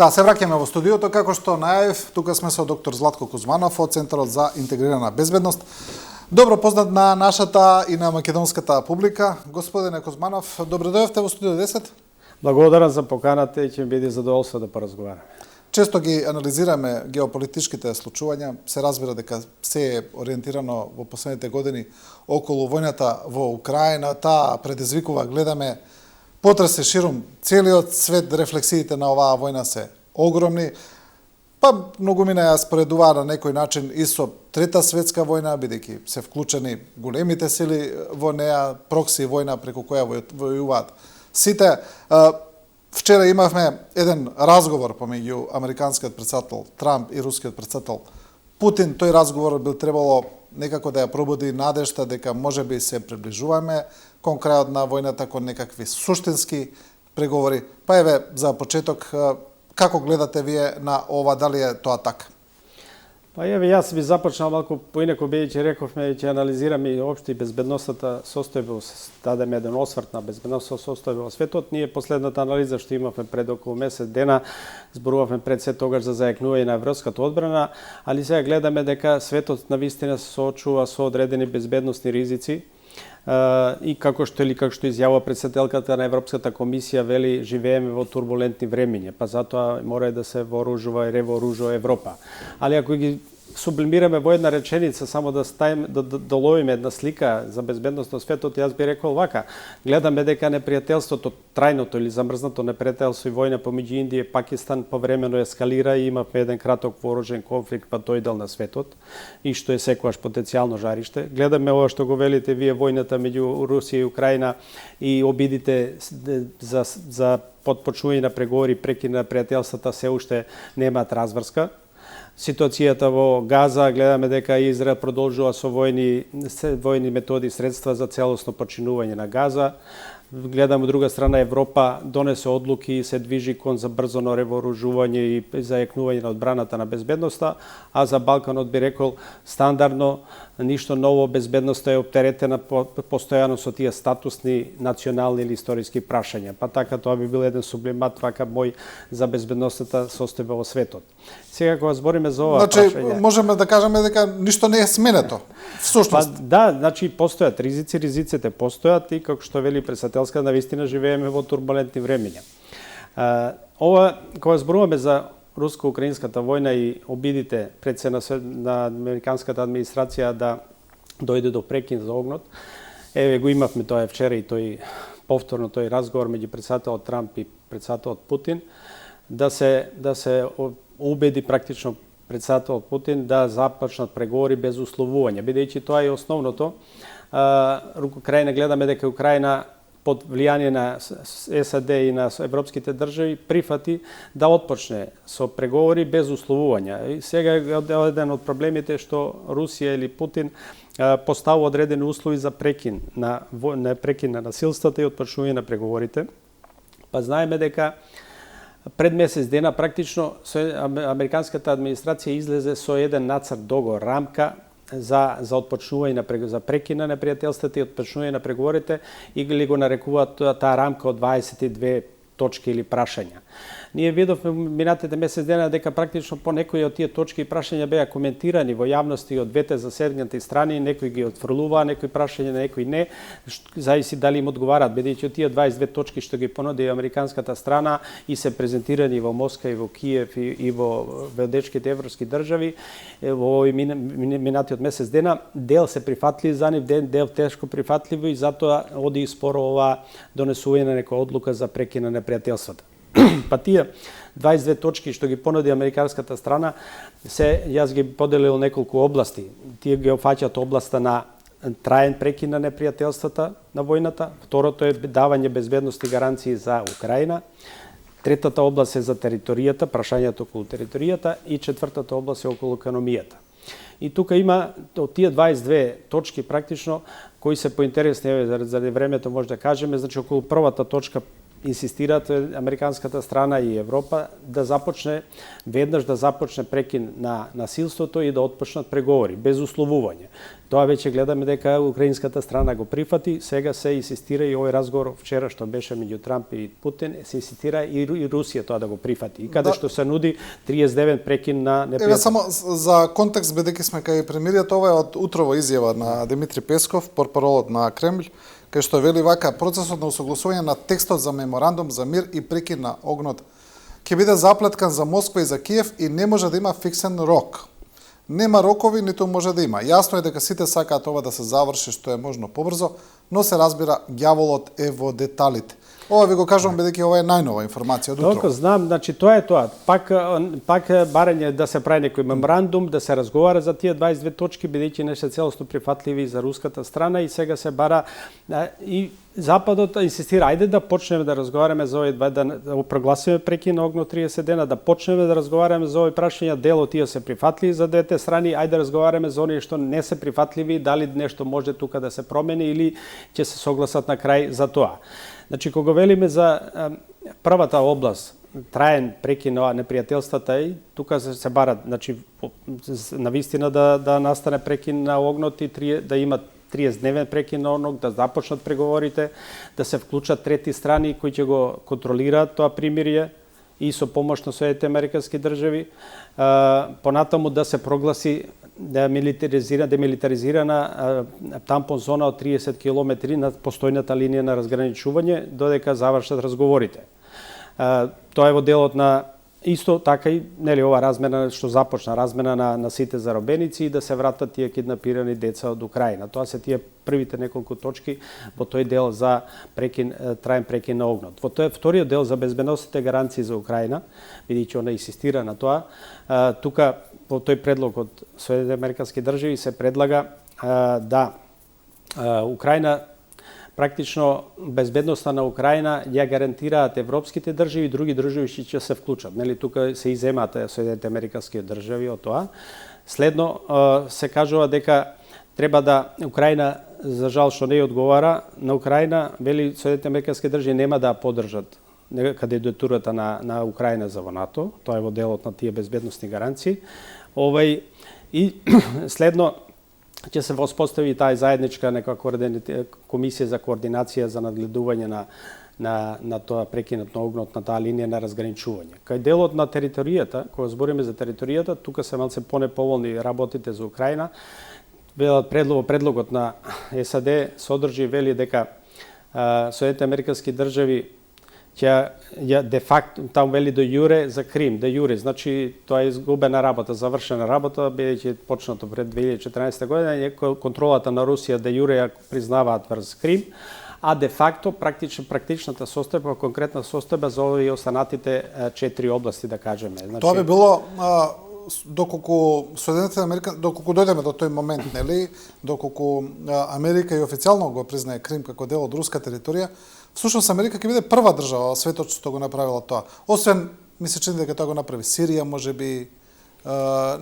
Да, се враќаме во студиото, како што најавив, тука сме со доктор Златко Кузманов од Центарот за интегрирана безбедност. Добро познат на нашата и на македонската публика. Господине Кузманов, добро дојдовте во студио 10. Благодарам за поканата и ќе биде задоволство да поразговараме. Често ги анализираме геополитичките случувања, се разбира дека се е ориентирано во последните години околу војната во Украина, таа предизвикува, гледаме, потреси ширум целиот свет, рефлексиите на оваа војна се огромни. Па многумина ја споредуваа на некој начин и со Трета светска војна, бидејќи се вклучени големите сили во неа, прокси војна преку која војуваат сите. Вчера имавме еден разговор помеѓу американскиот претседател Трамп и рускиот претседател Путин. Тој разговор би требало некако да ја пробуди надежта дека можеби се приближуваме кон крајот на војната, кон некакви суштински преговори. Па еве, за почеток, како гледате вие на ова, дали е тоа така? Па еве, јас би започнал малку поинаку, бидејќи рековме ќе анализираме и општо и безбедностната состојба, дадеме еден осврт на безбедностната состојба во светот. Ние последната анализа што имавме пред околу месец дена, зборувавме пред се тогаш за зајакнување на европската одбрана, али сега гледаме дека светот навистина се соочува со одредени безбедностни ризици. И како што изјавува претседателката на Европската комисија, вели, живееме во турбулентни времиња, па затоа мора да се вооружува и ревооружува Европа. Али ако ги сублимираме во една реченица, само да доловиме една слика за безбедност на светот, јас би рекол вака: гледаме дека непријателството, трајното или замрзнато непријателство и војна помеѓу Индија и Пакистан повремено ескалира и имавме еден краток вооружен конфликт па тој дел на светот, и што е секогаш потенцијално жариште. Гледаме ова што го велите вие, војната меѓу Русија и Украина и обидите за потпочнување на преговори, прекин на пријателствата се уште немаат разврска. Ситуацијата во Газа, гледаме дека Израел продолжува со војни методи и средства за целосно починување на Газа. Гледаме, од друга страна, Европа донесе одлуки и се движи кон забрзано ревооружување и зајакнување на одбраната на безбедноста, а за Балканот би рекол стандардно, ништо ново, безбедноста е оптеретена постојано со тие статусни, национални или историски прашања. Па така тоа би бил еден сублимат вака мој за безбедностната состојба во светот. Сега кога збориме за ова прашање, можеме да кажеме дека ништо не е сменето. Всушност. Да, значи постојат ризици, ризиците постојат и како што вели претседателска, навистина живееме во турбулентни времиња. Ова кога зборуваме за руско-украинската војна и обидите пред се на американската администрација да дојде до прекин за огнот, еве го имавме тоа вчера и тој повторно тој разговор меѓу претседателот Трамп и претседателот Путин, да се убеди практично претседателот Путин да започнат преговори без условување, бидејќи тоа е основното. Украина, гледаме дека Украина под влијание на САД и на европските држави прифати да отпочне со преговори без условувања. И сега еден од проблемите што Русија или Путин поставува одредени услови за прекин на насилствата и отпочнување на преговорите. Па знаеме дека пред месец дена практично американската администрација излезе со еден нацрт договор, рамка за отпочнување за прекин на непријателствата и отпочнување на преговорите, и го нарекуваат таа рамка од 22 точки или прашања. Ние видовме минатите месец дена дека практично по некои од тие точки и прашања беа коментирани во јавности од двете засегнати страни, некои ги отфрлуваа, некои прашања, некои не, зависи дали им одговараат, бидејќи од тие 22 точки што ги понуди американската страна и се презентирани во Москва и во Киев и во водечките европски држави во овој минатиот месец дена, дел се прифатливи за нив, дел тешко прифатливи, и затоа оди и споро ова донесување на некоја одлука за прекин на непријателствата. Па тие 22 точки што ги понуди американската страна, јас ги поделил неколку области. Тие ги опфаќаат областа на траен прекин на непријателствата на војната, второто е давање безбедности гаранции за Украина, третата област е за територијата, прашањето околу територијата, и четвртата област е околу економијата. И тука има од тие 22 точки практично кои се поинтересни, заради времето може да кажеме, значи околу првата точка инсистираат американската страна и Европа да започне прекин на насилството и да отпочнат преговори без условување. Тоа веќе гледаме дека украинската страна го прифати, сега се инсистира и овој разговор вчера што беше меѓу Трамп и Путин, се инсистира и Русија тоа да го прифати. И каде што се нуди 30-дневен прекин на непријател. Еве само за контекст, бидејќи сме кај премиријата, ова е од утрово изјава на Димитри Песков, портпаролот на Кремљ, кај што вели вака: процесот на усогласување на текстот за меморандум за мир и прекин на огнот ќе биде заплеткан за Москва и за Киев и не може да има фиксен рок. Нема рокови, ниту може да има. Јасно е дека сите сакаат ова да се заврши што е можно побрзо, но се разбира, ѓаволот е во деталите. Ова ви го кажувам бидејќи ова е најнова информација од утро. Толку знам, значи тоа е тоа. Пак барање да се прави некој меморандум, да се разговара за тие 22 точки, бидејќи не се целосно прифатливи за руската страна и сега се бара и Западот инсистира, ајде да почнеме да разговараме за овој да прогласиме прекин на огнот 30 дена, да почнеме да разговараме за овој прашања, дел од тие се прифатливи за двете страни, ајде да разговараме за оние што не се прифатливи, дали нешто може тука да се промени или ќе се согласат на крај за тоа. Значи, кога велиме за првата област, траен прекин на непријателствата, и тука се барат, значи, навистина да настане прекин на огнот и да има 30-дневен прекин на огнот, да започнат преговорите, да се вклучат трети страни кои ќе го контролираат тоа примирие и со помош на Соединетите Американски држави, понатаму да се прогласи демилитаризирана тампон зона од 30 км на постојната линија на разграничување додека завршат разговорите. Тоа е во делот на исто така и нели ова размена што започна, размена на сите заробеници и да се вратат тие киднапирани деца од Украина. Тоа се тие првите неколку точки во тој дел за траен прекин на огнот. Во тој вториот дел за безбедносните гаранции за Украина, бидејќи она инсистира на тоа, тука во тој предлог од Соединетите Американски држави се предлага да Украина практично безбедноста на Украина ја гарантираат европските држави и други држави што ќе се вклучат. Нели тука се иземаат Соединетите Американски држави од тоа. Следно се кажува дека треба да Украина, за жал што не одговара на Украина, вели Соединетите Американски држави нема да поддржат кандидатурата на Украина за во НАТО. Тоа е во делот на тие безбедносни гаранции. И следно ќе се воспостави таа заедничка комисија за координација за надгледување на тоа прекинот на огнот на таа линија на разграничување. Кај делот на територијата, кога збориме за територијата, тука се малце понеповолни работите за Украина. Предлогот на САД содржи вели дека Соединетите Американски држави ќе де факто таму вели до јуре за Крим, де јуре, значи тоа е изгубена работа, завршена работа, бидејќи почнато пред 2014 година, контролата на Русија де јуре ја признаваат врз Крим, а де факто практичната состојба, конкретна состојба за овие останатите 4 области, да кажеме. Значи, тоа би било доколку дојдеме до тој момент, нели, доколку Америка и официјално го признае Крим како дел од руска територија, всушност Америка ќе биде прва држава во светот што го направила тоа. Освен, ми се чини дека тоа го направи Сирија, можеби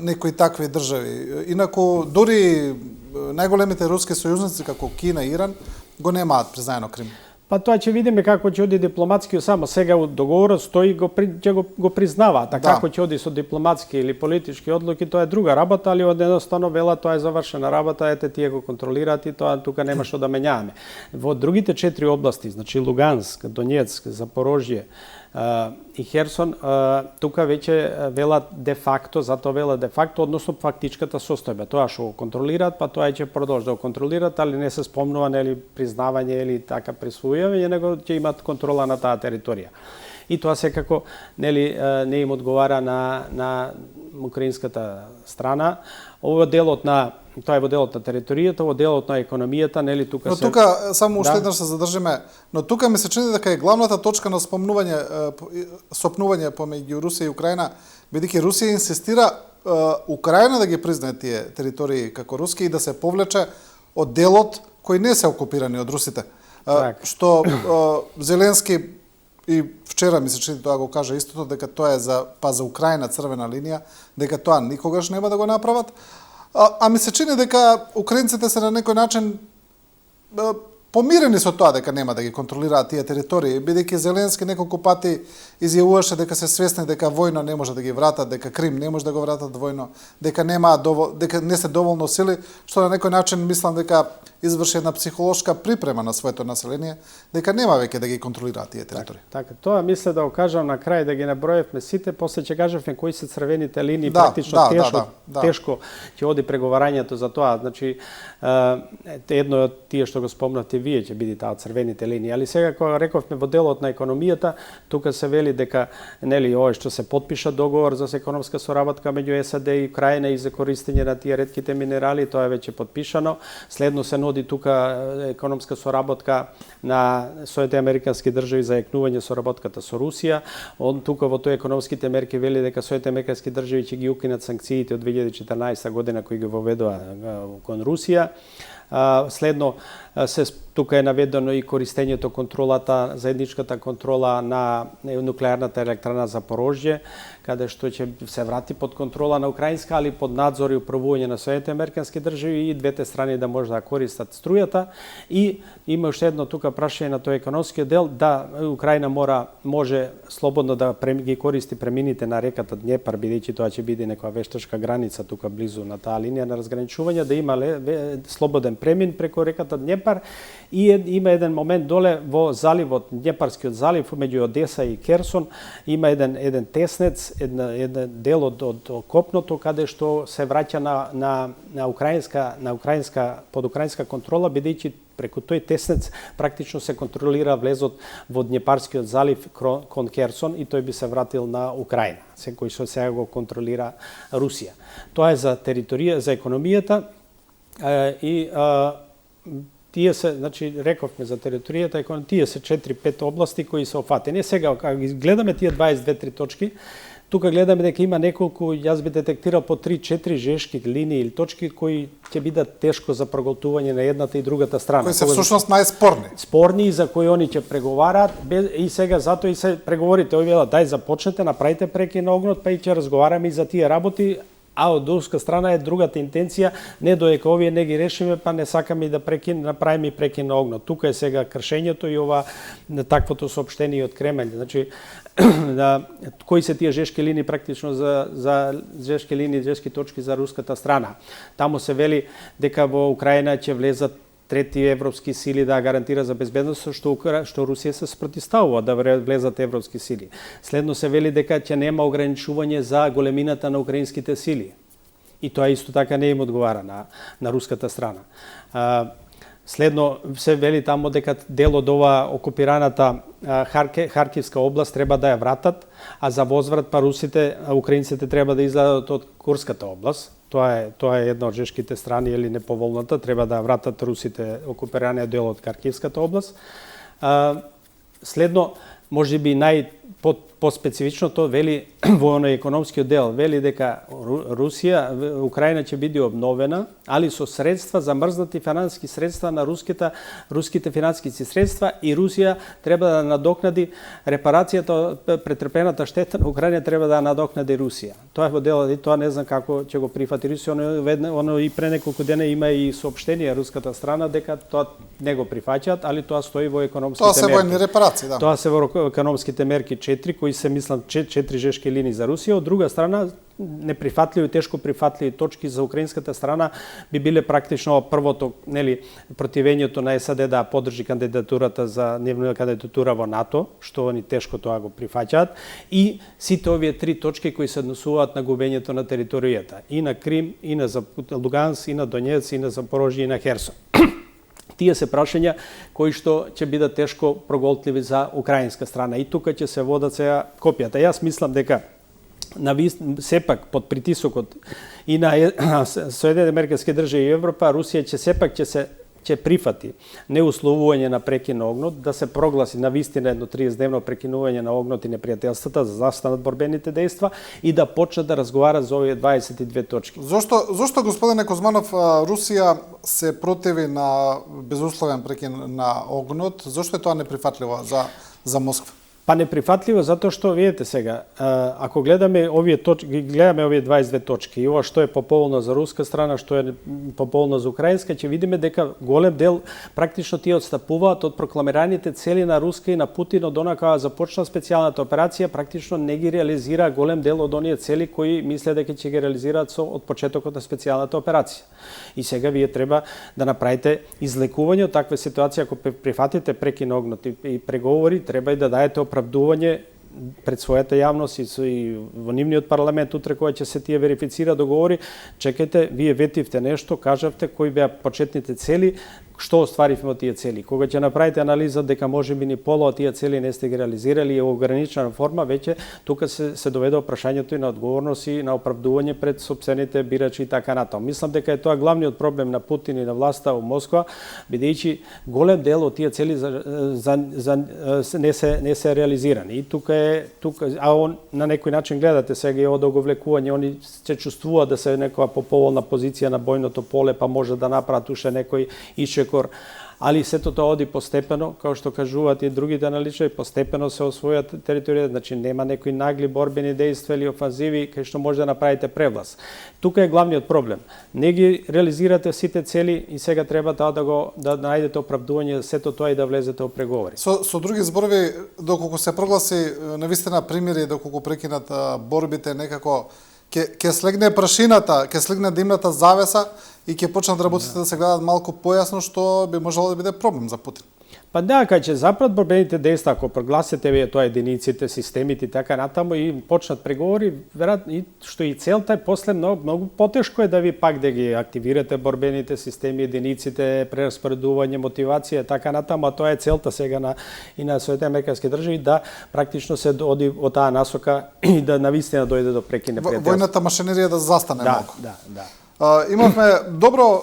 некои такви држави. Инаку, дури најголемите руски сојузници како Кина и Иран го немаат признаено Крим. Па тоа ќе видиме како ќе оди дипломатски, само сега у договорот стои ќе го признаваат, а како ќе оди со дипломатски или политички одлуки, тоа е друга работа, али едноставно вела тоа е завршена работа, ете тие го контролираат и тоа тука нема што да менјаваме. Во другите 4 области, значи Луганск, Донецк, Запорожје и Херсон, тука веќе велат де факто, затоа велат де факто, односно фактичката состојба. Тоа што го контролираат, па тоа ќе продолжат да го контролираат, али не се спомнува нели признавање или така присвојување, него ќе имат контрола на таа територија. И тоа секако нели не им одговара на украинската страна. Ова делот на тоа е во делот на територијата, во делот на економијата, нели тука но се. Но тука само уште еднаш се задржиме, но тука ми се чини дека е главната точка на сопнување помеѓу Русија и Украина, бидејќи Русија инсистира Украина да ги признае тие територии како руски и да се повлече од делот кои не се окупирани од русите. Што Зеленски и вчера ми се чини тоа го кажа истото, дека тоа е за Украина црвена линија, дека тоа никогаш нема да го направат. А ми се чини дека украинците се на некој начин помирени со тоа дека нема да ги контролираат тие територии, бидејќи Зеленски неколку пати изјавуваше дека се свесни дека војно не може да ги вратат, дека Крим не може да го вратат војно, дека дека не се доволно сили, што на некој начин мислам дека изврши една психолошка припрема на своето население, дека нема веќе да ги контролираат тие територии. Така, тоа мисле да го кажам на крај, да ги наброевме сите, после ќе кажавме кои се црвените линии, практично тешко ќе оди преговарањето за тоа. Значи, едно од тие што го спомнавте вие ќе биде таа црвените линии, али сега кога рековме во делот на економијата, тука се вели дека нели ова што се потпиша договор за економска соработка меѓу САД и Украина и за користење на тие ретките минерали, тоа е веќе потпишано. Следно се нуди тука економска соработка на Соединените американски држави за јакнување соработката со Русија. Тука во тој економските мерки вели дека Соединените американски држави ќе ги укинат санкциите од 2014 година кои ги воведува кон Русија. Следно, тука е наведено и користењето контролата, заедничката контрола на нуклеарната електрана Запорожје, каде што ќе се врати под контрола на украинска, али под надзор и управување на Соединените американски држави и двете страни да може да користат струјата. И има уште едно тука прашање на тој економскиот дел, да Украина може слободно да ги користи премините на реката Днепар, бидејќи тоа ќе биде некоја вештачка граница тука близу на таа линија на разграничување, да има слободен премин преку реката Днепар. И има еден момент доле во заливот, Днепарскиот залив, меѓу Одеса и Керсон, има еден теснец, еден дел од копното, каде што се враќа на украинска под украинска контрола, бидејќи преку тој теснец практично се контролира влезот во Днепарскиот залив кон Керсон и тој би се вратил на Украина, кој што сега го контролира Русија. Тоа е за територија, за економијата и тие се, значи, рековме за територијата, тие се 4-5 области кои се офатени. Сега, кога ги гледаме тие 22-3 точки, тука гледаме дека има неколку, јас би детектирал по 3-4 жешки линии или точки кои ќе бидат тешко за проголтување на едната и другата страна. Кои се всушност најспорни. Спорни и за кои они ќе преговараат, и сега затоа и се преговорите, овие дај започнете, направите прекин на огнот, па и ќе разговараме и за тие работи. А од руска страна е другата интенција, не доека овие не ги решиме, па не сакаме и да направиме и прекин на огнот. Тука е сега кршењето и ова таквото соопштение од Кремљ. Значи, кои се тие жешки линии практично за жешки линии, жешки точки за руската страна. Таму се вели дека во Украина ќе влезат трети европски сили да гарантира за безбедност, што Русија се спротивставува да влезат европски сили. Следно се вели дека ќе нема ограничување за големината на украинските сили. И тоа исто така не им одговара на руската страна. Следно се вели тамо дека дел од ова окупираната Харкивска област треба да ја вратат, а за возврат па украинците треба да излезат од Курската област. Тоа е една од жешките страни или неповолната, треба да вратат русите окупираниот дел од Харкивската област. Следно, можеби по-специфичното вели во оној економскиот дел, вели дека Украина ќе биде обновена, али со средства, замрзнати финансиски средства на руските финансиски средства, и Русија треба да надокнади репарацијата, претрпената штета на Украина треба да надокнади Русија. Тоа е во делот и тоа не знам како ќе го прифати Русија, оно и пре неколку дена има и соопштение руската страна дека тоа не го прифаќаат, али тоа стои во економските мерки. Тоа се војни репарации, да. Тоа се во економските мерки 4, кои се мислам 4 жешки линии за Русија. Од друга страна, неприфатливи, тешко прифатливи точки за украинската страна би биле практично првото, нели, противењето на САД да поддржи кандидатурата за нивна кандидатура во НАТО, што они тешко тоа го прифаќаат, и сите овие 3 точки кои се однесуваат на губењето на територијата, и на Крим, и на Луганск, и на Донецк, и на Запорожје, и на Херсон. Тие се прашања кои што ќе бидат тешко проголтливи за украинска страна. И тука ќе се водат сега копијата. Јас мислам дека сепак под притисокот и на Соединените американски држави и Европа, Русија ќе прифати неусловување на прекин на огнот, да се прогласи на вистина едно 30-дневно прекинување на огнот и непријателствата, за застанат борбените дејства и да почнат да разговарат за овие 22 точки. Зошто господине Кузманов, Русија се противи на безусловен прекин на огнот? Зошто е тоа неприфатливо за Москва? Па неприфатливо затоа што видите сега, ако гледаме овие 22 точки и ова што е пополно за руска страна, што е пополно за украинска, ќе видиме дека голем дел практично тие отстапуваат од прокламираните цели на Руска и на Путин од она кога започна специјалната операција, практично не ги реализира голем дел од оние цели кои мисле дека ќе ги реализираат од почетокот на специјалната операција. И сега вие треба да направите излекување од таква ситуација, ако прифатите прекин огнот и преговори, треба и да даете оправдување пред својата јавност и во нивниот парламент утре кога ќе се тие верифицира договори. Чекајте, вие ветивте нешто, кажавте кои беа почетните цели, што остваривме од тие цели. Кога ќе направите анализа дека можеби ни пола од тие цели не сте ги реализирали и во ограничена форма, веќе тука се доведе прашањето и на одговорност и на оправдување пред сопствените бирачи и така натаму. Мислам дека е тоа главниот проблем на Путин и на власта во Москва, бидејќи голем дел од тие цели не се реализирани. И а он на некој начин гледате сега и од оговлекување, они се чувствуваат да се некоја поповолна позиција на бојното поле, па може да направат уште некој ишекор, али сето тоа оди постепено, како што кажуваат и другите аналитичари, постепено се освојат територија, значи нема некои нагли борбени дејства или офанзиви кај што може да направите превлас. Тука е главниот проблем. Не ги реализирате сите цели и сега треба да најдете оправдување за сето тоа и да влезете во преговори. Со други зборови, доколку се прогласи навистина примири, доколку прекинат борбите, некако ќе слегне прашината, ќе слегне димната завеса и ќе почнат работите да се гледат малку појасно, што би можело да биде проблем за Путин. Па да, кај ќе запрат борбените дејства, ако прогласите вие тоа единиците, системите и така натаму и почнат преговори, веројатно и што и целта е после многу потешко е да ви пак да ги активирате борбените системи, единиците, прераспоредување, мотивација, така натаму, а тоа е целта сега и на Соединените американски држави да практично се оди во таа насока и да навистина дојде до прекине пријателство. Војната машинерија да застане малку. Да. Имавме добро.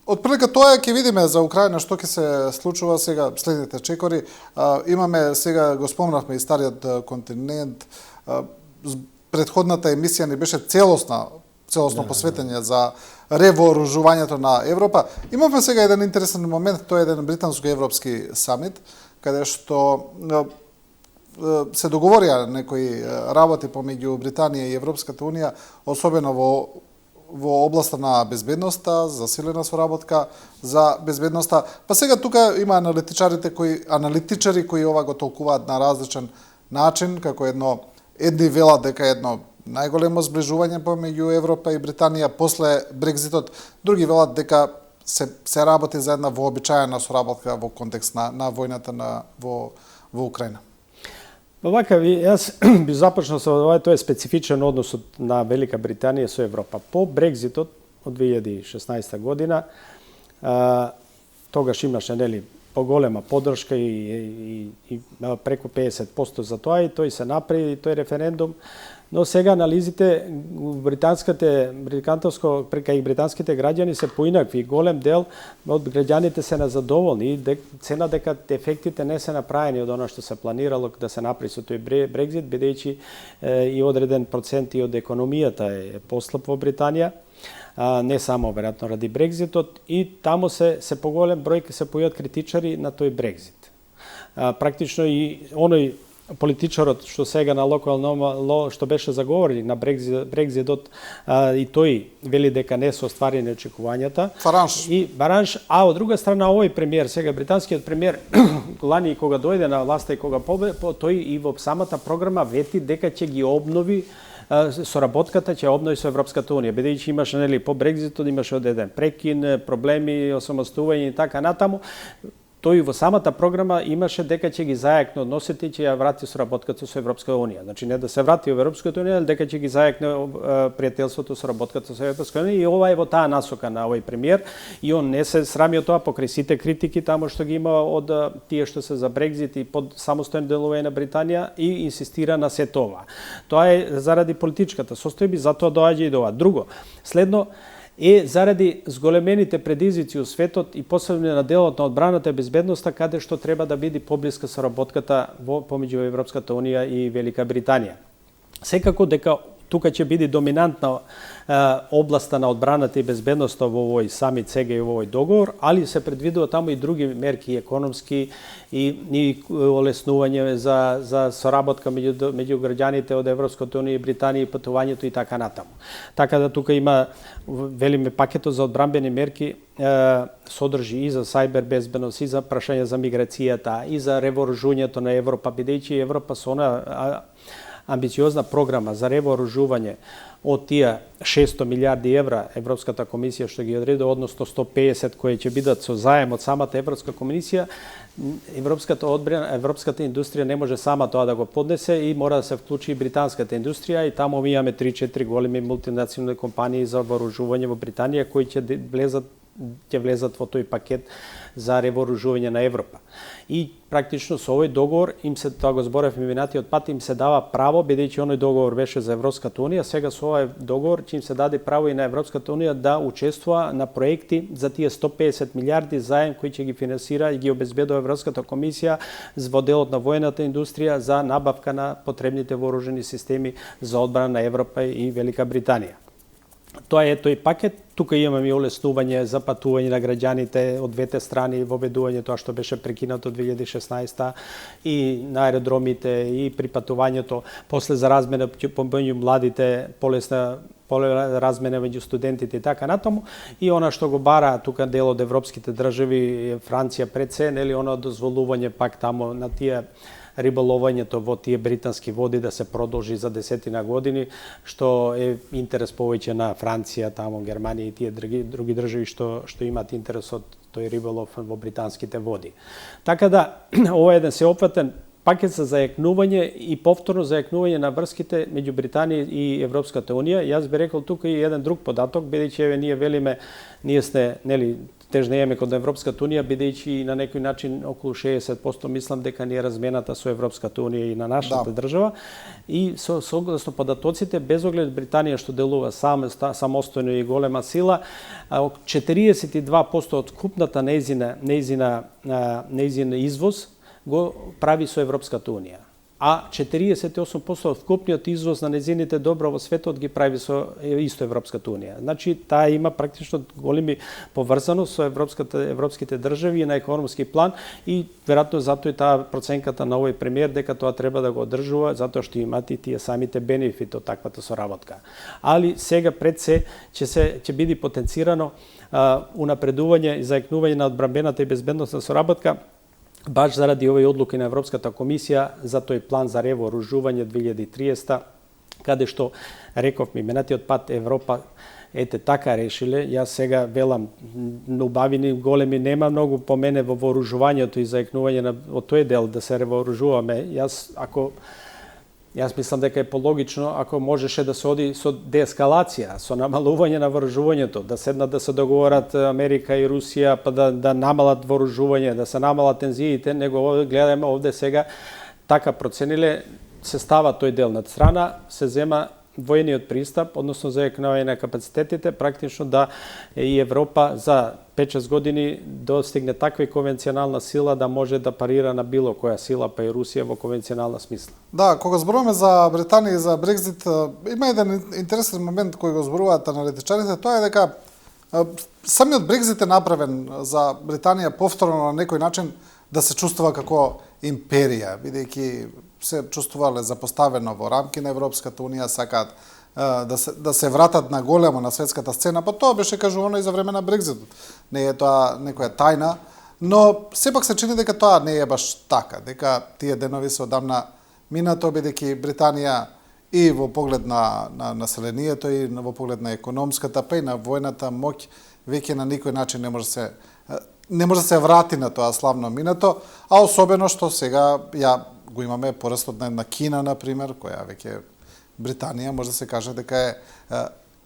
Отприлика тоа ќе видиме за Украина што ќе се случува сега следните чекори. Имаме сега, го спомнавме и стариот континент. Предходната емисија ни беше целосно посветење за ревооружувањето на Европа. Имавме сега еден интересен момент, тоа е еден британско-европски самит, каде што се договорија некои работи помеѓу Британија и Европската унија, особено во областа на безбедноста, засилена соработка за безбедноста. Па сега тука има аналитичари кои ова го толкуваат на различен начин, како едни велат дека едно најголемо зближување помеѓу Европа и Британија после Брекзитот, други велат дека се работи за една вообичаена соработка во контекст на војната во Украина. Вака, јас би започнал со ова, тоа е специфичен однос на Велика Британија со Европа. По Брекзитот од 2016 година, тогаш имаше поголема поддршка и преку 50% за тоа и тој се направи и тој референдум. Но сега анализите кај британските граѓани се поинакви. Голем дел од граѓаните се незадоволни и цена дека ефектите не се направени од она што се планирало да се направи со тој Брекзит, бидејќи и одреден процент и од економијата е послаб во Британија. Не само веројатно ради Брекзитот, и таму се поголем број се појават критичари на тој Брекзит. Практично и оној политичарот што сега на локално што беше заговорник на Брекзитот и тој вели дека не се остварени очекувањата. Фаранж. А од друга страна овој премиер, сега британскиот премиер, лани кога дојде на власта и кога тој и во самата програма вети дека ќе ги обнови соработката, ќе обнови со Европската унија, бидејќи имаше по Брекзитот имаше одеден прекин, проблеми, осамостување и така натаму. Тој во самата програма имаше дека ќе ги зајакне односите и ќе ја врати соработката со Европската унија. Значи не да се врати во Европската унија, дека ќе ги зајакне пријателството, соработката со Европската унија, и ова е во таа насока на овој премиер и он не се срами од тоа покрај сите критики таму што ги има од тие што се за Брекзит и под самостојно делување на Британија и инсистира на сето ова. Тоа е заради политичката состојба, затоа доаѓа и до ова. Друго, следно е заради зголемените предизвици во светот и посебно на делот на одбраната и безбедноста, каде што треба да биде поблиска соработката помеѓу Европската унија и Велика Британија. Секако дека тука ќе биде доминантна областа на одбраната и безбедноста во овој самит сега и во овој договор, али се предвидува таму и други мерки економски и олеснување за соработка меѓу граѓаните од Европската унија и Британија и патувањето и така натаму. Така да тука има, велиме, пакетот за одбранбени мерки содржи и за сајбер безбедност, и за прашање за миграцијата, и за ревооружувањето на Европа, бидејќи Европа со она амбициозна програма за ревооружување од тие 600 милиарди евра Европската комисија што ги одредува, односно 150 кои ќе бидат со заем од самата Европска комисија, европската индустрија не може сама тоа да го поднесе и мора да се вклучи и британската индустрија, и таму имаме 3-4 големи мултинационални компании за вооружување во Британија кои ќе влезат во тој пакет за ревооружување на Европа. И практично со овој договор им се, тоа го зборевме минатиот пат, им се дава право, бидејќи оној договор беше за Европската унија, сега со овој договор ќе им се даде право и на Европската унија да учествува на проекти за тие 150 милиарди заем кои ќе ги финансира и ги обезбедува Европската комисија во делот на воената индустрија за набавка на потребните вооружени системи за одбрана на Европа и Велика Британија. Тоа е тој пакет. Тука имаме и олеснување за патување на граѓаните од двете страни, воведување тоа што беше прекинато 2016 и на аеродромите и при патувањето, после за размена помеѓу младите, полесна размена меѓу студентите и така натаму, и она што го бара тука дел од европските држави, Франција пред се, нели, она дозволување пак таму на тие риболовањето во тие британски води да се продолжи за 10 години, што е интерес повеќе на Франција, таму Германија и тие други држави што имаат интерес од тој риболов во британските води. Така да, ова е еден сеопфатен пакет за зајакнување и повторно зајакнување на врските меѓу Британија и Европската унија. Јас би рекол тука и еден друг податок, бидејќи ние велиме, ние сте, нели, тежнееме кон Европската унија, бидејќи на некој начин околу 60% мислам дека ни е размената со Европската унија и на нашата држава. И согласно податоците, без оглед Британија што делува самостојно и голема сила, 42% од купната нејзин извоз го прави со Европската унија, а 48% од вкупниот извоз на нејзините добра во светот ги прави со исто Европската унија. Значи, таа има практично големи поврзаност со европските држави и на економски план, и веројатно затоа и таа проценката на овој премиер дека тоа треба да го одржува, затоа што имат и тие самите бенефити од таквата соработка. Али сега пред се ќе биде потенцирано унапредување и зајакнување на одбранбената и безбедносна соработка, баш заради овој одлуки на Европската комисија за тој план за ревооружување 2030, каде што рековме минатиот пат Европа ете така решиле. Јас сега велам, убавини големи нема многу по мене во вооружувањето и зајакнување од тој дел да се ревооружуваме. Јас мислам дека е пологично ако можеше да се оди со деескалација, со намалување на вооружувањето, да седнат да се договорат Америка и Русија, па да намалат вооружување, да се намалат тензиите, него гледаме овде сега така процениле, се става тој дел над страна, се зема војниот пристап, односно зајакнување на капацитетите, практично да и Европа за 5-6 години достигне таква конвенционална сила да може да парира на било која сила, па и Русија во конвенционална смисла. Да, кога зборуваме за Британија и за Брекзит, има еден интересен момент кој го зборуваат аналитичарите, тоа е дека самиот Брекзит е направен за Британија повторно на некој начин да се чувствува како империја, бидејќи се чувствувале запоставено во рамки на Европската унија, сакаат да се вратат на големо на светската сцена, па тоа беше кажувано и за време на Брекзитот. Не е тоа некоја тајна, но сепак се чини дека тоа не е баш така, дека тие денови се одамна минато, бидејќи Британија и во поглед на населението и во поглед на економската, па и на војната моќ, веќе на никој начин не може да се врати на тоа славно минато, а особено што сега го имаме порастот на Кина, например, која веќе Британија може да се каже дека е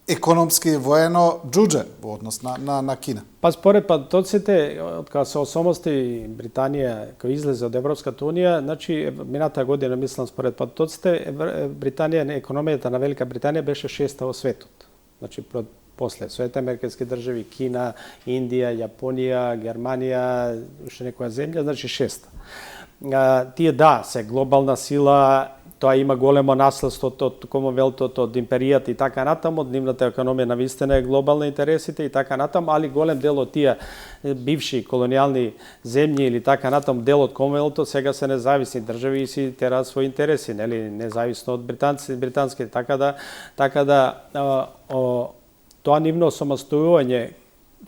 економски и воено џудже во однос на Кина. Па според податоците, од кога се осамости Британија кој излезе од Европската унија, значи мината година, мислам, според податоците, Британија, економијата на Велика Британија беше 6-та во светот. Значи после Соединените американски држави, Кина, Индија, Јапонија, Германија, уште некоја земја, значи 6-та. Тие се глобална сила, тоа има големо наследство од Комонвелтот, од империјата и така натаму, од нивната економија навистина е глобални интересите и така натаму, али голем дел од тие бивши колонијални земји или така натаму дел од Комонвелтот сега се независни држави и си тераат своји интереси, нели, независно од британските, така да тоа нивно самостојување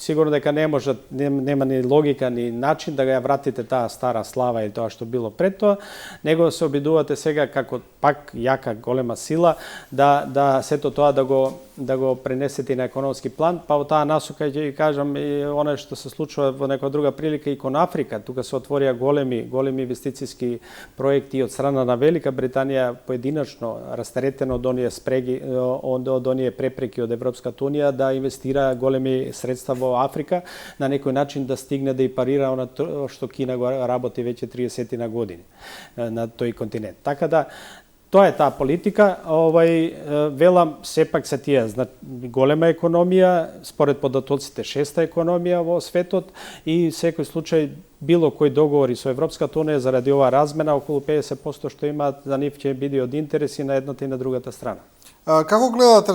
сигурно дека нема ни логика ни начин да ја вратите таа стара слава и тоа што било пред тоа, него се обидувате сега како пак јака голема сила да сето тоа да го пренесете на економски план, па во таа насока ќе кажам и она што се случува во некоја друга прилика и кон Африка, тука се отворија големи инвестициски проекти од страна на Велика Британија поединачно растаретено од оние спреги од оние препреки од Европската унија да инвестира големи средства во Африка, на некој начин да стигне да и парира она што Кина го работи веќе 30 на години на тој континент. Така да тоа е таа политика, велам сепак се тие голема економија, според податоците шеста економија во светот и секој случај било кој договори со Европската унија заради оваа размена околу 50% што имаат за нив ќе биде од интерес и на едната и на другата страна. Како гледате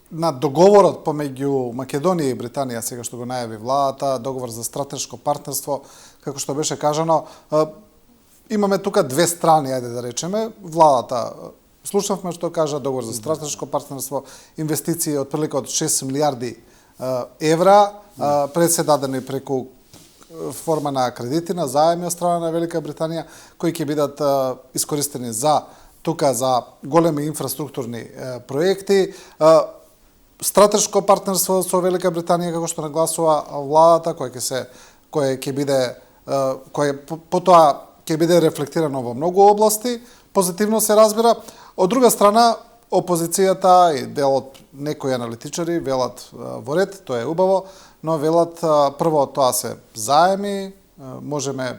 на договорот помеѓу Македонија и Британија сега што го најави владата, договор за стратешко партнерство, како што беше кажано, имаме тука две страни, ајде да речеме, владата слушнавме што кажа договор за стратешко партнерство, инвестиции од прилика од 6 милиарди евра, пред се дадени преку форма на кредити, на заеми од страна на Велика Британија, кои ќе бидат искористени за големи инфраструктурни проекти, стратешко партнерство со Велика Британија, како што нагласува владата, кое ќе биде рефлектирано во многу области, позитивно се разбира. Од друга страна, опозицијата и дел од некои аналитичари велат во ред, тоа е убаво, но велат прво тоа се заеми, можеме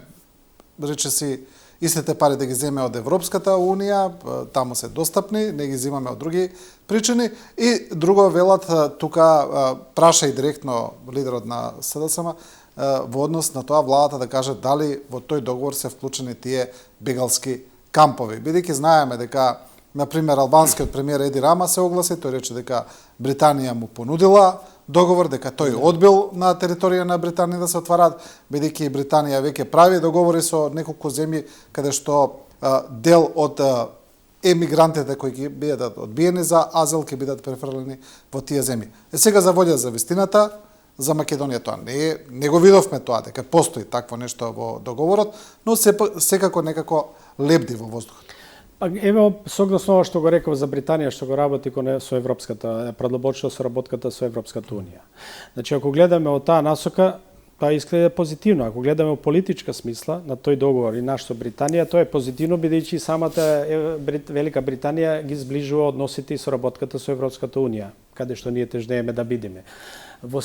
речеси истите пари да ги земе од Европската унија, таму се достапни, не ги земаме од други причини. И друго велат, тука праша и директно лидерот на СДСМ, во однос на тоа владата да каже дали во тој договор се вклучени тие бегалски кампови. Бидејќи знаеме дека, например, албанскиот премиер Еди Рама се огласи, тој рече дека Британија му понудила договор, дека тој одбил на територија на Британија да се отвараат, бидејќи Британија веќе прави договори со неколку земји каде што дел од емигрантите кои ќе бидат одбиени за азил ќе бидат префрлени во тие земји. Сега за волја за вистината, за Македонија тоа не го видовме тоа, дека постои такво нешто во договорот, но секако некако лебди во воздухот. Ево, согласно ова што го реков за Британија, што го работи со Европската, продлабочила соработката со Европската унија. Значи, ако гледаме од таа насока, тоа изгледа позитивно. Ако гледаме во политичка смисла на тој договор и наш со Британија, тоа е позитивно, бидејќи самата Велика Британија ги зближува односите и соработката со Европската унија, каде што ние тежнееме да бидеме. Во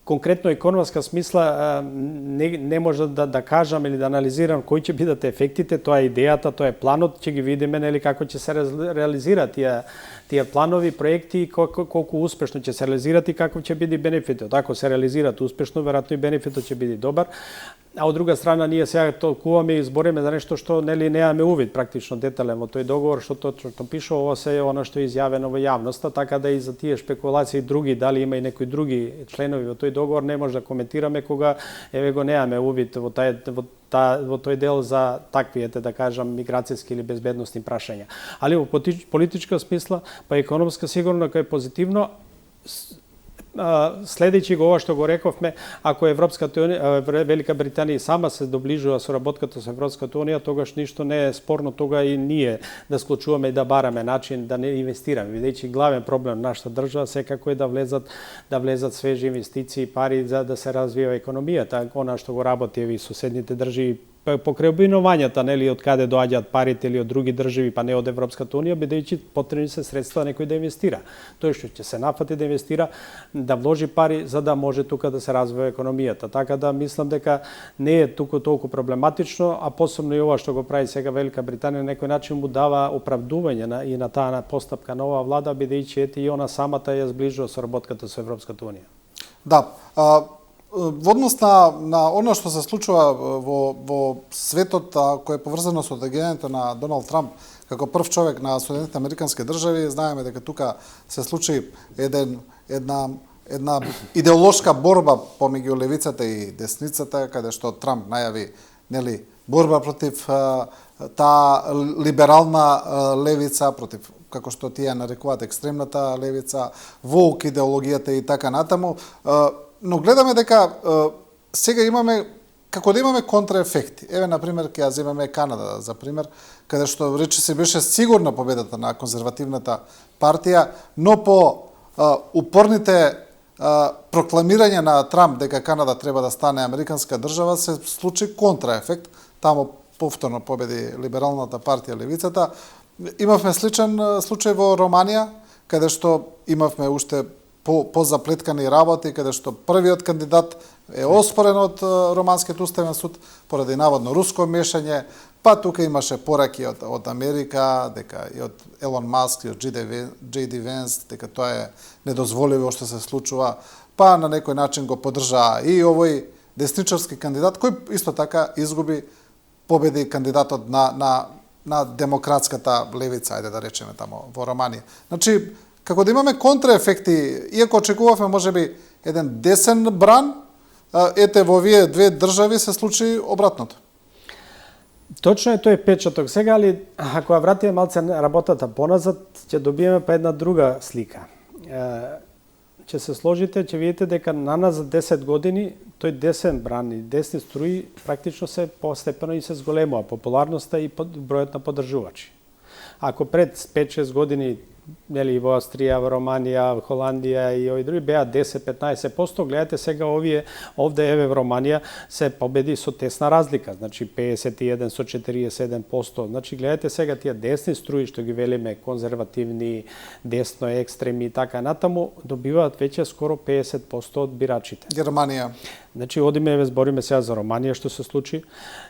конкретно економска смисла не може да кажам или да анализирам кои ќе бидат ефектите, тоа е идејата, тоа е планот, ќе ги видиме нели како ќе се реализираат тие планови, проекти, колку успешно ќе се реализираат и каков ќе биде бенефитот. Ако се реализираат успешно, веројатно и бенефитот ќе биде добар. А од друга страна ние сега толкуваме и збориме за нешто што нели немаме увид практично детален во тој договор, што точно пишува, ова се е она што е изјавено во јавноста, така да и за тие шпекулации други, дали има и некои други членови во тој договор не може да коментираме кога го немаме увид во тој дел за таквиете, да кажам, миграцијски или безбедносни прашања. Али во политичка смисла, па економска сигурно кај позитивно, следејќи го ова што го рековме, ако Велика Британија сама се доближува соработката со Европската унија, тогаш ништо не е спорно тога и ние да склучуваме и да бараме начин да не инвестираме, бидејќи главен проблем на нашата држава секако е да влезат свежи инвестиции, пари за да се развива економијата, она што го работи и соседните држави покрај обвинувањата, нели, од каде доаѓаат парите или од други држави, па не од Европската унија, бидејќи потребни се средства некој да инвестира. Тој што ќе се нафати да инвестира, да вложи пари за да може тука да се развива економијата. Така да мислам дека не е туку толку проблематично, а посебно и ова што го прави сега Велика Британија на некој начин му дава оправдување и на таа постапка на оваа влада, бидејќи и она самата ја зближува соработката со Европската унија. Да, во однос на оно што се случува во светот кој е поврзано со одеѓањето на Доналд Трамп како прв човек на Соединетите Американски држави, знаеме дека тука се случи една идеолошка борба помеѓу левицата и десницата, каде што Трамп најави борба против таа либерална левица, против, како што тие нарекуваат, екстремната левица, воук идеологијата и така натаму. Но гледаме дека сега имаме, како да имаме контраефекти. Еве, например, ќе ја земеме Канада, за пример, каде што рече се беше сигурна победата на конзервативната партија, но по упорните прокламирање на Трамп дека Канада треба да стане американска држава, се случи контраефект. Таму повторно победи либералната партија левицата. Имавме сличен случај во Романија, каде што имавме уште позаплеткани работи, каде што првиот кандидат е оспорен од Романскиот уставен суд поради наводно руско мешање, па тука имаше пораки од Америка, дека и од Елон Маск и од J.D. Vance, дека тоа е недозволиво што се случува, па на некој начин го поддржаа и овој десничарски кандидат, кој исто така изгуби, победи кандидатот на демократската левица, ајде да речеме тамо во Романија. Значи, како да имаме контраефекти, иако очекувавме можеби еден десен бран, ете во овие две држави се случи обратното. Точно е тој печаток. Сега, али, ако ја вратиме малце работата поназад, ќе добиеме па една друга слика. Ќе се сложите, ќе видите дека наназад 10 години тој десен бран и десни струи практично се постепено и се зголемува популарноста и бројот на поддржувачи. Ако пред 5-6 години во Австрија, во Романија, во Холандија и овие други беа 10-15%, гледате сега овде еве во Романија се победи со тесна разлика, значи 51 со 47%. Значи гледате сега тие десни струи што ги велиме конзервативни, десно екстремни и така натаму добиваат веќе скоро 50% од бирачите. Германија. Значи одиме збориме сега за Романија што се случи,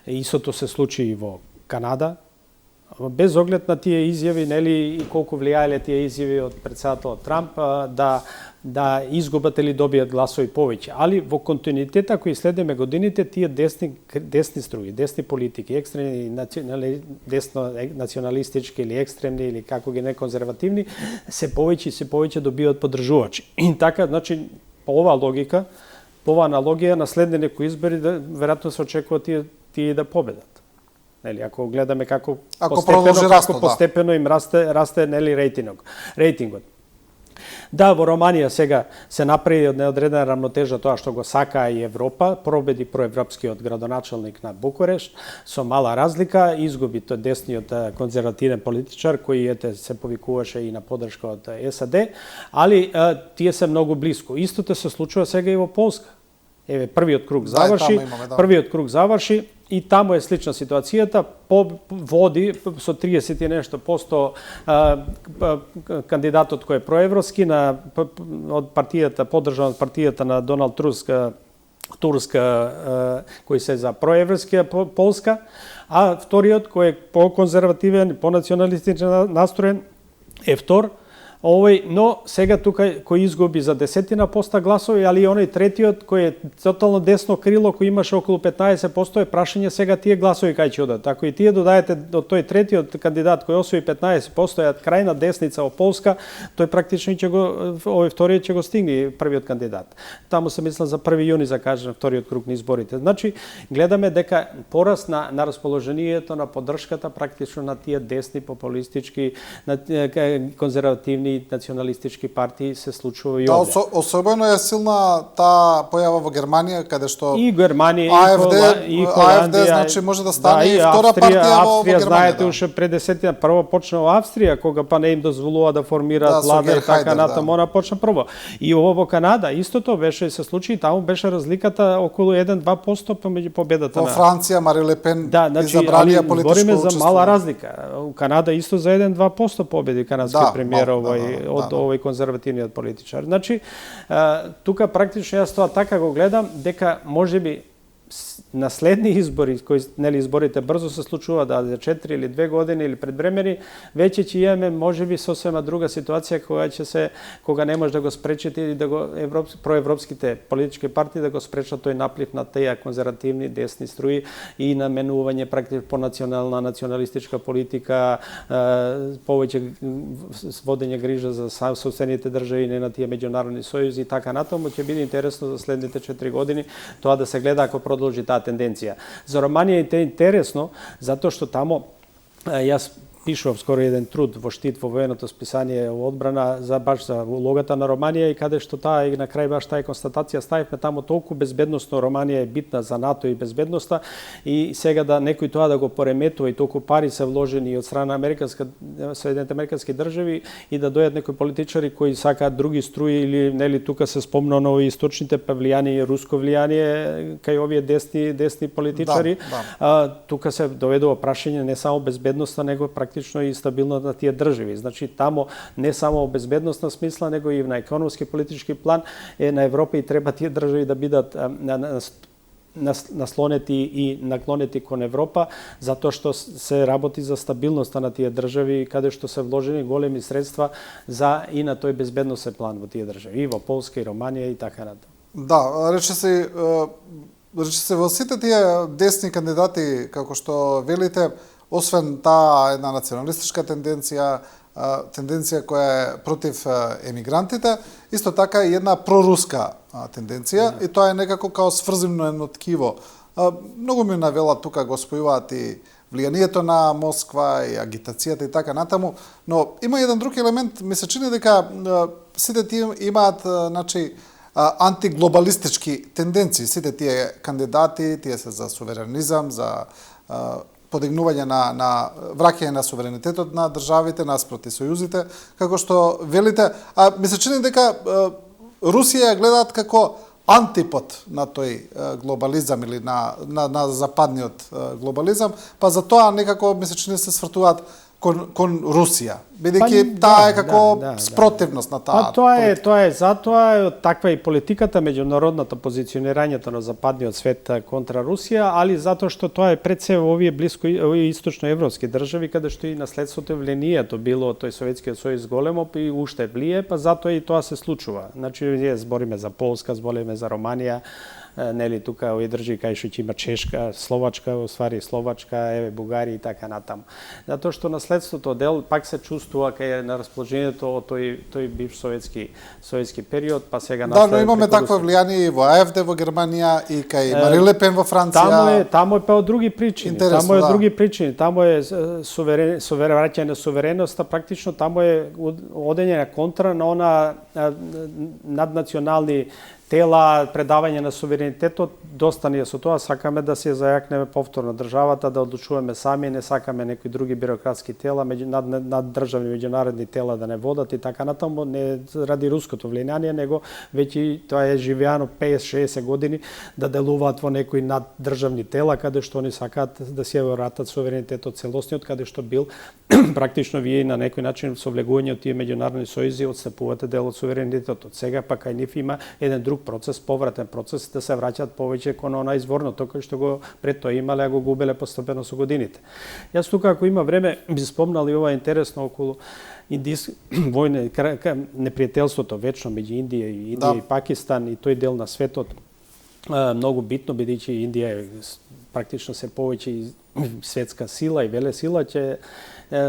истото се случи и во Канада. Без оглед на тие изјави, нели, и колку влијаеле тие изјави од председателот Трамп да изгубат или добијат гласови повеќе. Али во континуитета кои следиме годините, тие десни струи, десни политики, екстремни, десно националистички или екстремни или како ги не конзервативни, се повеќе добиваат поддржувачи. И така, значи, по оваа логика, по оваа аналогија, на следни некои избори, веројатно се очекува тие да победат. Нели, ако гледаме како постепено им расте нели рейтингот. Да, во Романија сега се направи од неодредена рамнотежа тоа што го сака и Европа, победи проевропскиот градоначалник на Букурешт со мала разлика, изгуби тој десниот конзервативен политичар кој се повикуваше и на поддршка од САД, али тие се многу блиску. Истото се случува сега и во Полска. Еве првиот круг заврши, и таму е слична ситуацијата, води со 30 и нешто посто кандидатот кој е проевропски од партијата, поддржан од партијата на Доналд Турска, кој се за проевропскија Полска, а вториот кој е по-конзервативен, по-националистичен настроен е втор. Но сега тука кој изгуби за 10% гласови, али оној третиот кој е тотално десно крило, кој имаше околу 15%, е прашање сега тие гласови кај ќе одат. Ако и тие додаете до тој третиот кандидат кој освои 15%, е крајна десница во Полска, тој практично ќе овој вториот ќе го стигне првиот кандидат. Таму се мисла за 1 јуни закажан вториот круг на изборите. Значи гледаме дека пораст на расположението на поддршката практично на тие десни популистички, конзервативни националистички партии се случува и овде. Особено е силна таа појава во Германија, каде што и Германија и AFD, значи може да стане и втора партија во Германија. Знаете, уште пред 10 прво почна во Австрија, кога па не им дозволува да формираат влада и така натаму, она почна прво. И ово во Канада истото беше се случи, таму беше разликата околу 1-2% помеѓу победата во Франција, Мари Ле Пен изабралија политичко учество. Говориме за мала разлика. У Канада исто за 1-2% победи канадскиот премиер од овој конзервативниот политичар. Значи, тука практично јас тоа така го гледам, дека можеби на следни избори, кои нели изборите брзо се случуваат, да за 4 или 2 години или предвремени, веќе ќе имаме можеби сосема друга ситуација кога не може да го спречите и да го проевропските политички партии да го спречат тој наплив на тие конзервативни десни струи и наменување практично по националистичка политика, повеќе водење грижа за сопствените држави, не на тие меѓународни сојузи и така натаму. Ќе биде интересно за следните 4 години тоа да се гледа ако продолжи таа тенденција. За Романија е интересно, затоа што тамо, јас пишував скоро еден труд во штит во военото списание во одбрана баш за улогата на Романија и каде што таа и на крај баш таа констатација ставивме тамо толку безбедносно Романија е битна за НАТО и безбедноста и сега да некој тоа да го пореметува и толку пари се вложени од страна Соединените американски држави и да дојдат некои политичари кои сакаат други струи или нели тука се спомнано и источните влијание, руско влијание кај овие десни политичари. Тука се доведува прашање не само безбедноста, него практично и стабилно на тие држави. Значи тамо не само безбедносна смисла, него и на економски политички план на Европа и треба тие држави да бидат наслонети и наклонети кон Европа, затоа што се работи за стабилноста на тие држави, каде што се вложени големи средства за и на тој безбедносен план во тие држави, и во Полска и Романија и така натаму. Да, рече се во сите тие десни кандидати, како што велите, освен таа една националистичка тенденција која е против емигрантите, исто така и една проруска тенденција, и тоа е некако као сврзано ткиво. Многу ми навела тука го спојуваат и влијанието на Москва и агитацијата и така натаму, но има еден друг елемент, ми се чини дека сите тие имаат, значи, антиглобалистички тенденции, сите тие кандидати, тие се за суверенизам, за подигнување на враќање на суверенитетот на државите наспроти сојузите, како што велите, ми се чини дека Русија ја гледаат како антипод на тој глобализам или на западниот глобализам, па за тоа некако ми се чини се свртуваат кон Русија, бидејќи таа е како спротивност на таа. Тоа е затоа таква и политиката, меѓународното позиционирањето на западниот свет контра Русија, али затоа што тоа е пред се овие блиско овие источноевропски држави каде што и наследството е влијанието било тој Советскиот сојуз големо и уште влие, па затоа и тоа се случува. Значи ние збориме за Полска, збориме за Романија, нели тука овие држави кај што ќе има Чешка, Словачка, оствари Словачка, Бугарија и така натаму. Затоа што наследството дел пак се чувствува кај на расположението од тој бивш советски период, па сега настави. Да, но имаме такво влијание и во АФД во Германија и кај Мари Ле Пен во Франција. Тамо е па од други причини. Интересно, тамо е од други причини. Тамо е враќање на сувереноста, практично тамо е одење на контра на она наднационални тела, предавање на суверенитетот, доста ние со тоа сакаме да се зајакнеме повторно државата, да одлучуваме сами, не сакаме некои други бирократски тела, наддржавни меѓународни тела да не водат и така натаму, не ради руското влијание, него веќе тоа е живеано 50-60 години да делуваат во некои наддржавни тела, каде што они сакаат да се вратат суверенитетот целосниот, каде што бил практично вие на некој начин со влегување од тие меѓународни сојузи отстапувате дел од суверенитетот. Сега пак кај нив има еден друг процес, повратен процес, да се враќаат повеќе кон она изворното кој што го пред тоа имале, а го губеле постепено со годините. Јас тука, ако има време, би спомнал и ова интересно околу војне, непријателството вечно меѓу Индија и Пакистан и тој дел на светот. Многу битно, бидејќи Индија е практично се повеќе светска сила и велесила, ќе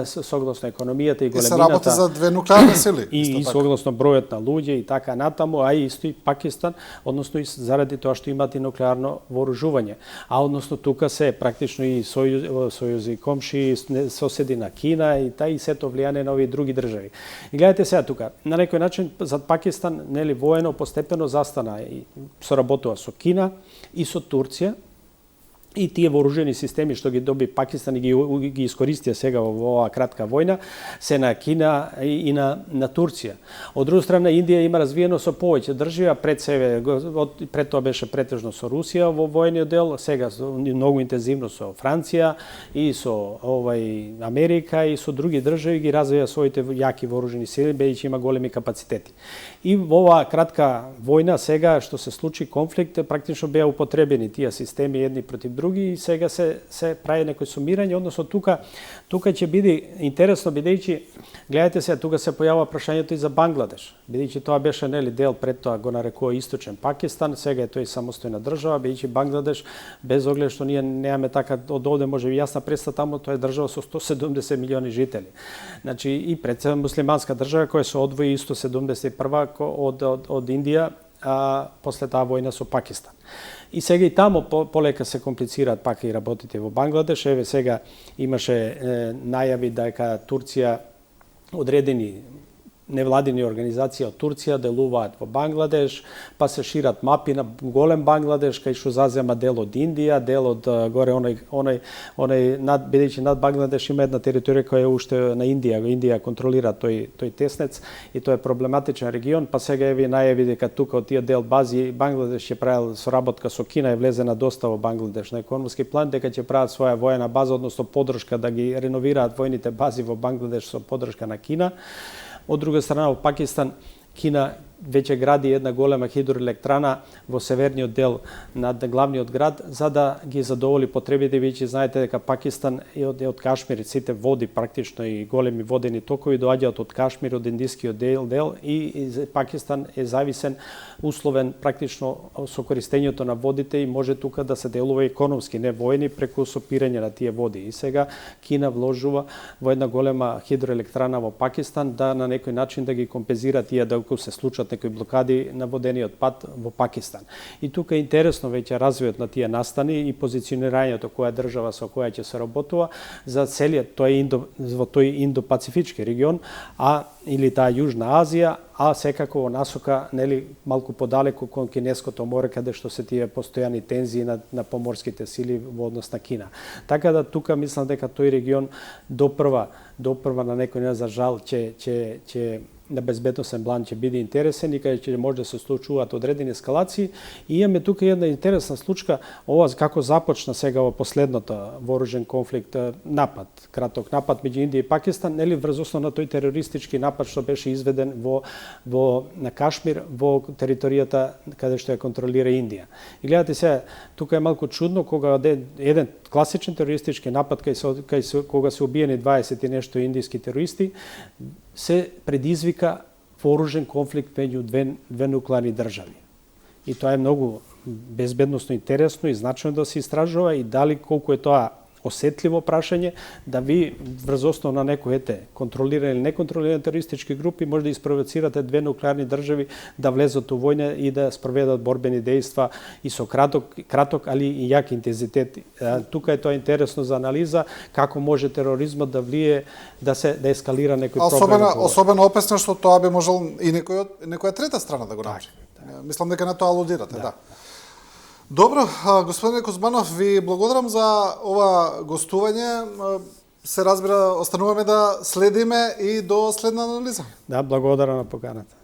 согласно економијата и големината. И се работи за две нуклеарни сили. И согласно бројот на луѓе и така натаму, а и исто и Пакистан, односно и заради тоа што имат и нуклеарно вооружување. А односно тука се практично и сојузи комши, соседи на Кина и тај и сето влијание на овие други држави. И гледате сега тука, на некој начин за Пакистан нели воено постепено застана и соработува со Кина и со Турција. и тие вооружени системи што ги доби Пакистан и ги искористија сега во оваа кратка војна се на Кина и на Турција. Од друга страна Индија има развиено со повеќе држави, пред себе пред тоа беше претежно со Русија во војниот дел, сега многу интензивно со Франција и со Америка и со други држави ги развија своите јаки вооружени сили, бидејќи има големи капацитети. И во оваа кратка војна сега што се случи конфликт, практично беа употребени тие системи едни против други и сега се прави некој сумирање, односно тука ќе биде интересно бидејќи гледате се тука се појавува прашањето и за Бангладеш, бидејќи тоа беше дел пред тоа го нарекува Источен Пакистан, сега е тој самостојна држава, бидејќи Бангладеш без оглед што ние немаме така од овде можеби јасна представа, таму тоа е држава со 170 милиони жители. Значи и пред себе муслиманска држава која се одвои исто 71 од Индија, а после таа војна со Пакистан. И сега и таму полека се комплицираат пак и работите во Бангладеш. Еве сега имаше најави дека Турција одредени невладини организации од Турција делуваат во Бангладеш, па се шират мапи на голем Бангладеш, кај што зазема дел од Индија, дел од горе бидејќи над Бангладеш има една територија која е уште на Индија, Индија контролира тој теснец и тоа е проблематичен регион, па сега еве најави дека тука од тие дел бази Бангладеш ќе правил соработка со Кина, е влезена доста во Бангладеш на економски план, дека ќе прават своја воена база, односно подршка да ги реновираат војните бази во Бангладеш со подршка на Кина. Од друга страна, во Пакистан, Кина веќе гради една голема хидроелектрана во северниот дел над главниот град, за да ги задоволи потребите. Веќе знаете дека Пакистан е од Кашмир, сите води практично и големи водени токови доаѓаат од Кашмир, од индискиот дел и Пакистан е зависен, условен практично со користењето на водите и може тука да се делува економски, не војни, преку сопирање на тие води. И сега Кина вложува во една голема хидроелектрана во Пакистан да на некој начин да ги компензира тие да се случат некои блокади на водениот пат во Пакистан. И тука е интересно веќе развојот на тие настани и позиционирањето која држава со која ќе се работува за целиот тој индо-пацифички регион, или таа Јужна Азија, а секако во насока малку подалеку кон Кинеското море, каде што се тие постојани тензии на поморските сили во однос на Кина. Така да тука мислам дека тој регион допрва на некој начин за жал ќе на безбедносен план ќе биде интересен и каде ќе може да се случуваат одредени ескалации. И имаме тука една интересна случка, ова како започна сега во последното вооружен конфликт, краток напад меѓу Индија и Пакистан, врз основа на тој терористички напад што беше изведен на Кашмир, во територијата каде што ја контролира Индија. И гледате се, тука е малку чудно кога еден класичен терористички напад кога се убиени 20 и нешто индиски терористи, се предизвика вооружен конфликт меѓу две нуклеарни држави. И тоа е многу безбедносно интересно и значајно да се истражува и дали колку е тоа осетливо прашање, да ви врз основа на некои контролирани или неконтролирани терористички групи може да испровоцирате две нуклеарни држави да влезат у војна и да спроведат борбени дејства и со краток, али и јак интензитет. Тука е тоа интересно за анализа како може тероризмот да влие да ескалира некој проблем. Особено опасно што тоа би можел и некоја трета страна да го направи. Мислам дека на тоа алудирате, да. Добро, господине Кузманов, ви благодарам за ова гостување. Се разбира, остануваме да следиме и до следна анализа. Да, благодарам на поканата.